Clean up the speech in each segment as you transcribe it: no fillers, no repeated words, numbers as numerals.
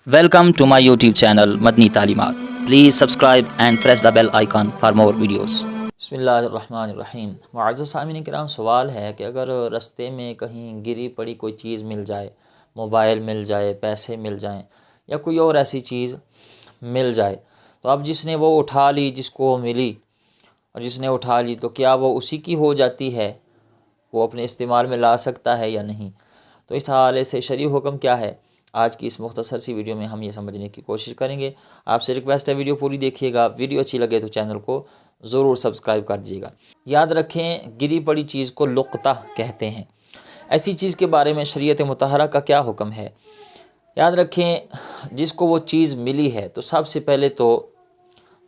Welcome to my YouTube channel Madni Talimat. Please subscribe and press the bell icon for more videos. بسم اللہ الرحمن الرحیم۔ معزز سامعین کرام، سوال ہے کہ اگر رستے میں کہیں گری پڑی کوئی چیز مل جائے، موبائل مل جائے، پیسے مل جائیں یا کوئی اور ایسی چیز مل جائے، تو اب جس نے وہ اٹھا لی، جس کو وہ ملی اور جس نے اٹھا لی، تو کیا وہ اسی کی ہو جاتی ہے؟ وہ اپنے استعمال میں لا سکتا ہے یا نہیں؟ تو اس حوالے سے شرعی حکم کیا ہے، آج کی اس مختصر سی ویڈیو میں ہم یہ سمجھنے کی کوشش کریں گے۔ آپ سے ریکویسٹ ہے ویڈیو پوری دیکھیے گا، ویڈیو اچھی لگے تو چینل کو ضرور سبسکرائب کر دیجیے گا۔ یاد رکھیں، گری پڑی چیز کو لقطہ کہتے ہیں۔ ایسی چیز کے بارے میں شریعت مطہرہ کا کیا حکم ہے؟ یاد رکھیں، جس کو وہ چیز ملی ہے تو سب سے پہلے تو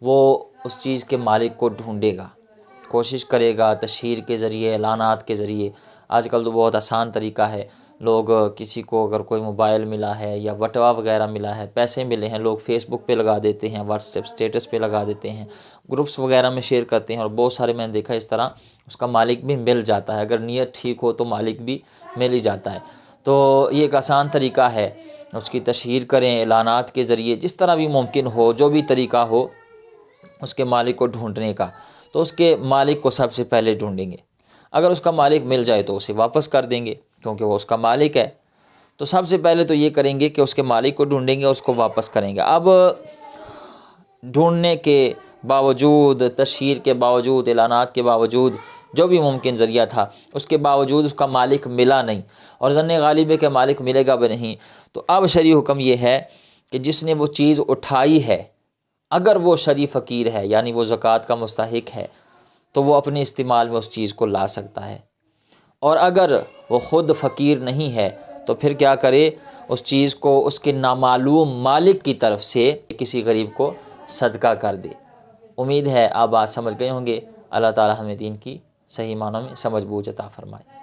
وہ اس چیز کے مالک کو ڈھونڈے گا، کوشش کرے گا تشہیر کے ذریعے، اعلانات کے ذریعے۔ آج کل تو بہت آسان طریقہ ہے، لوگ کسی کو اگر کوئی موبائل ملا ہے یا بٹوا وغیرہ ملا ہے، پیسے ملے ہیں، لوگ فیس بک پہ لگا دیتے ہیں، واٹس ایپ اسٹیٹس پہ لگا دیتے ہیں، گروپس وغیرہ میں شیئر کرتے ہیں، اور بہت سارے میں نے دیکھا اس طرح اس کا مالک بھی مل جاتا ہے۔ اگر نیت ٹھیک ہو تو مالک بھی مل ہی جاتا ہے۔ تو یہ ایک آسان طریقہ ہے، اس کی تشہیر کریں اعلانات کے ذریعے، جس طرح بھی ممکن ہو، جو بھی طریقہ ہو اس کے مالک کو ڈھونڈنے کا، تو اس کے مالک کو سب سے پہلے ڈھونڈیں گے۔ اگر اس کا مالک مل جائے تو اسے واپس کر دیں گے، کیونکہ وہ اس کا مالک ہے۔ تو سب سے پہلے تو یہ کریں گے کہ اس کے مالک کو ڈھونڈیں گے، اس کو واپس کریں گے۔ اب ڈھونڈنے کے باوجود، تشہیر کے باوجود، اعلانات کے باوجود، جو بھی ممکن ذریعہ تھا، اس کے باوجود اس کا مالک ملا نہیں، اور ظن غالب ہے کہ مالک ملے گا بھی نہیں، تو اب شرعی حکم یہ ہے کہ جس نے وہ چیز اٹھائی ہے، اگر وہ شرعی فقیر ہے، یعنی وہ زکوٰۃ کا مستحق ہے، تو وہ اپنے استعمال میں اس چیز کو لا سکتا ہے۔ اور اگر وہ خود فقیر نہیں ہے تو پھر کیا کرے، اس چیز کو اس کے نامعلوم مالک کی طرف سے کسی غریب کو صدقہ کر دے۔ امید ہے آپ بات سمجھ گئے ہوں گے۔ اللہ تعالی ہمیں دین کی صحیح معنوں میں سمجھ بوجھ عطا فرمائے۔